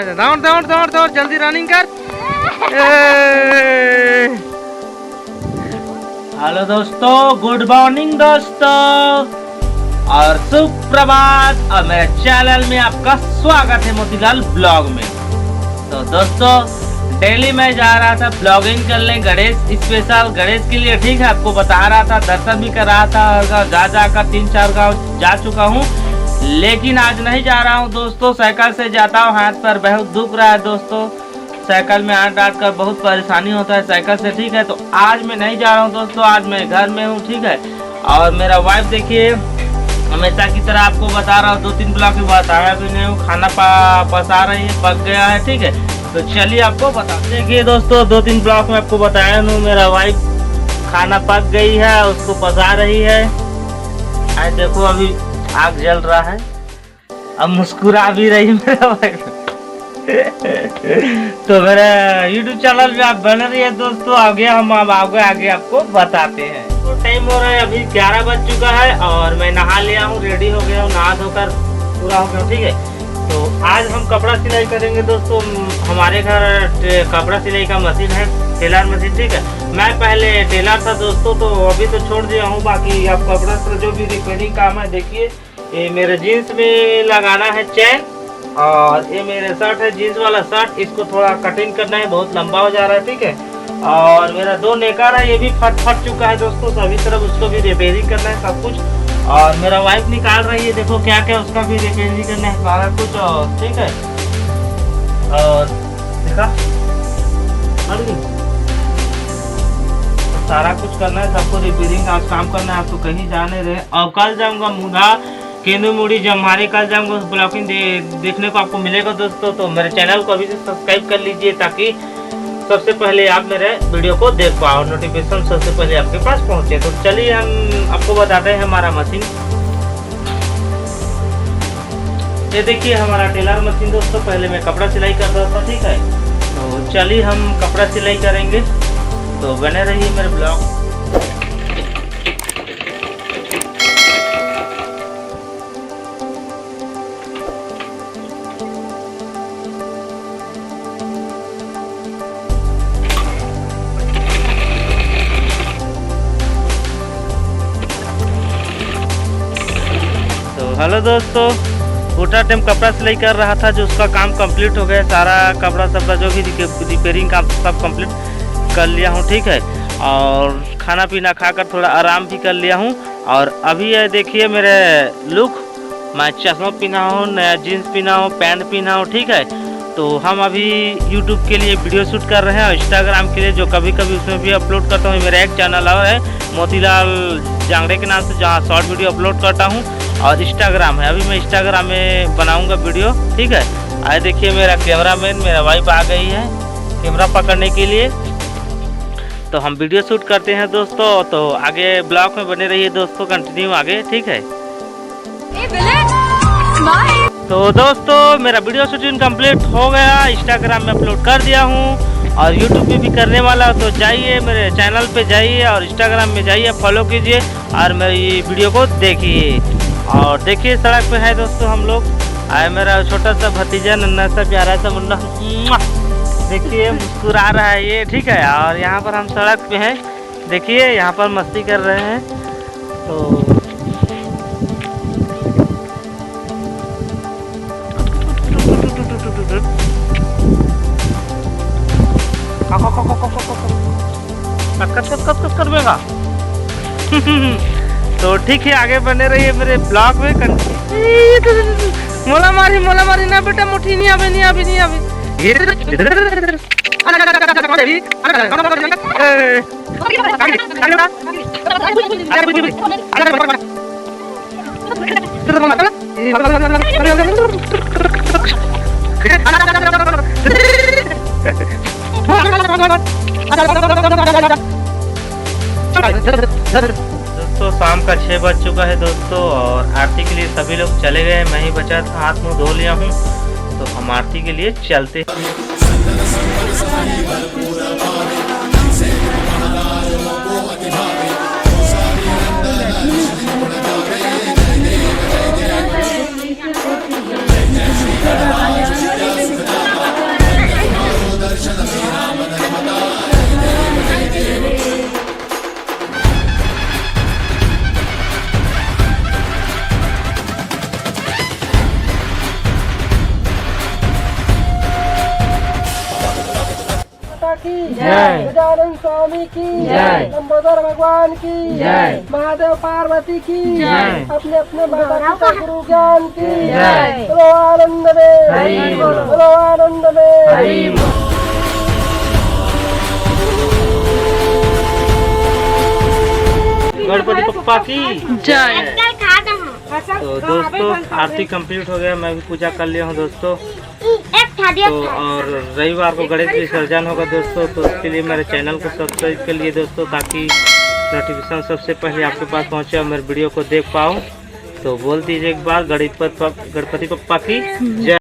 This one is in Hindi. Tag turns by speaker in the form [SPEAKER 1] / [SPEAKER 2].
[SPEAKER 1] दौड़ दौड़ दौड़ दौड़ जल्दी रनिंग कर। हेलो दोस्तों, गुड मॉर्निंग दोस्तों और सुप्रभात। और मेरे चैनल में आपका स्वागत है मोतीलाल ब्लॉग में। तो दोस्तों, डेली मैं जा रहा था ब्लॉगिंग करने गणेश स्पेशल गणेश के लिए, ठीक है। आपको बता रहा था, दर्शन भी कर रहा था, जा जाकर 3-4 गाँव जा चुका हूँ, लेकिन आज नहीं जा रहा हूँ दोस्तों। साइकिल से जाता हूँ, हाथ पर बहुत दुख रहा है दोस्तों। साइकिल में आट कर बहुत परेशानी होता है साइकिल से, ठीक है। तो आज मैं नहीं जा रहा हूँ दोस्तों, आज मैं घर में हूँ, ठीक है। और मेरा वाइफ देखिए, हमेशा की तरह आपको बता रहा हूँ, 2-3 ब्लॉक की बताया भी नहीं हूँ, खाना पसा रही है, पक गया है, ठीक है। तो चलिए आपको बता देखिए दोस्तों, 2-3 ब्लॉक में आपको बताया हूँ, मेरा वाइफ खाना पक गई है, उसको पसा रही है। आज देखो अभी आग जल रहा है, अब मुस्कुरा भी रही मेरा वाइफ। तो मेरे YouTube चैनल पे आप बने रहिए दोस्तों, आगे हम आगे आपको बताते हैं। तो टाइम हो रहा है, अभी 11 बज चुका है और मैं नहा लिया हूँ, रेडी हो गया हूँ, नहा धोकर पूरा हो गया, ठीक है। तो आज हम कपड़ा सिलाई करेंगे दोस्तों। हमारे घर कपड़ा सिलाई का मशीन है, टेलर मशीन, ठीक है। मैं पहले टेलर था दोस्तों, तो अभी तो छोड़ दिया हूँ। बाकी आप कपड़ा से जो भी रिपेयरिंग काम है, देखिए ये मेरे जीन्स में लगाना है चैन, और ये मेरे शर्ट है जीन्स वाला शर्ट, इसको थोड़ा कटिंग करना है, बहुत लंबा हो जा रहा है, ठीक है। और मेरा 2 नेकर है, ये भी फट चुका है दोस्तों, सभी तरफ उसको भी रिपेयरिंग करना है सब कुछ। और मेरा वाइफ निकाल रही है, देखो क्या क्या उसका भी रिपेयरिंग करना है सारा कुछ, और ठीक है। और देखा सारा कुछ करना है, सबको रिपेयरिंग आज काम करना है। आप तो कहीं जाने रहे, और कल जाऊंगा मुंडा केंदू मुड़ी जम्हारे, कल जाऊंगा ब्लॉगिंग देखने को आपको मिलेगा दोस्तों। तो मेरे चैनल को अभी से सब्सक्राइब कर लीजिए, ताकि सबसे पहले आप मेरे वीडियो को देख पाओ, नोटिफिकेशन सबसे पहले आपके पास पहुंचे। तो चलिए हम आपको बताते हैं हमारा मशीन। ये देखिए हमारा टेलर मशीन दोस्तों, पहले मैं कपड़ा सिलाई कर रहा था, ठीक है। तो चलिए हम कपड़ा सिलाई करेंगे, तो बने रहिए मेरे ब्लॉग। हेलो दोस्तों, पूरा टाइम कपड़ा सिलाई कर रहा था, जो उसका काम कंप्लीट हो गया, सारा कपड़ा सबका जो भी रिपेयरिंग काम सब कंप्लीट कर लिया हूँ, ठीक है। और खाना पीना खाकर थोड़ा आराम भी कर लिया हूँ। और अभी ये देखिए मेरे लुक, मैं चश्मा पहना हूँ, नया जीन्स पहना हूँ, पैंट पहना हूँ, ठीक है। तो हम अभी यूट्यूब के लिए वीडियो शूट कर रहे हैं, और इंस्टाग्राम के लिए जो कभी कभी उसमें भी अपलोड करता हूँ। मेरा एक चैनल और है मोतीलाल जांगड़े के नाम से, जहाँ शॉर्ट वीडियो अपलोड करता हूँ, और इंस्टाग्राम है। अभी मैं इंस्टाग्राम में बनाऊंगा वीडियो, ठीक है। आए देखिए मेरा कैमरामैन, मेरा वाइफ आ गई है कैमरा पकड़ने के लिए। तो हम वीडियो शूट करते हैं दोस्तों, तो आगे ब्लॉग में बने रहिए दोस्तों, कंटिन्यू आगे, ठीक है। तो दोस्तों मेरा वीडियो शूटिंग कंप्लीट हो गया, इंस्टाग्राम में अपलोड कर दिया हूँ, और यूट्यूब पे भी करने वाला हो। तो जाइए मेरे चैनल पे जाइए और इंस्टाग्राम में जाइए, फॉलो कीजिए और मेरी वीडियो को देखिए। और देखिए सड़क पे है दोस्तों हम लोग, आए मेरा छोटा सा भतीजा, नन्हा सा प्यारा सा मुन्ना, देखिए मुस्कुरा रहा है ये, ठीक है। और यहाँ पर हम सड़क पे हैं, देखिए यहाँ पर मस्ती कर रहे हैं। तो करवेगा। तो ठीक है, आगे बने रहिए मेरे ब्लॉग में। मोला मारी ना बेटा, मुठी नहीं आवे, नहीं आवे, नहीं आवे। दोस्तों शाम का 6 बज चुका है दोस्तों, और आरती के लिए सभी लोग चले गए, मैं ही बचा था, हाथ मुंह धो लिया हूँ। तो हम आरती के लिए चलते हैं।
[SPEAKER 2] की
[SPEAKER 1] जय।
[SPEAKER 2] गजानन स्वामी की
[SPEAKER 1] जय।
[SPEAKER 2] लंबोदर भगवान की
[SPEAKER 1] जय।
[SPEAKER 2] महादेव पार्वती की
[SPEAKER 1] जय।
[SPEAKER 2] अपने अपने माता पिता गुरु ज्ञान की
[SPEAKER 1] जय।
[SPEAKER 2] बोलो आनंद
[SPEAKER 1] हरि
[SPEAKER 2] में
[SPEAKER 1] बोल।
[SPEAKER 2] बोलो आनंद में
[SPEAKER 1] हरि बोल। गणपति पप्पा की जय। तो दोस्तों आरती कंप्लीट हो गया, मैं भी पूजा कर लिया हूँ दोस्तों। तो और रविवार को गणेश विसर्जन होगा दोस्तों, तो उसके लिए मेरे चैनल को सब्सक्राइब कर लिए दोस्तों, ताकि नोटिफिकेशन सबसे पहले आपके पास पहुँचे और मेरे वीडियो को देख पाऊँ। तो बोल दीजिए एक बार गणपति पप्पा की जय।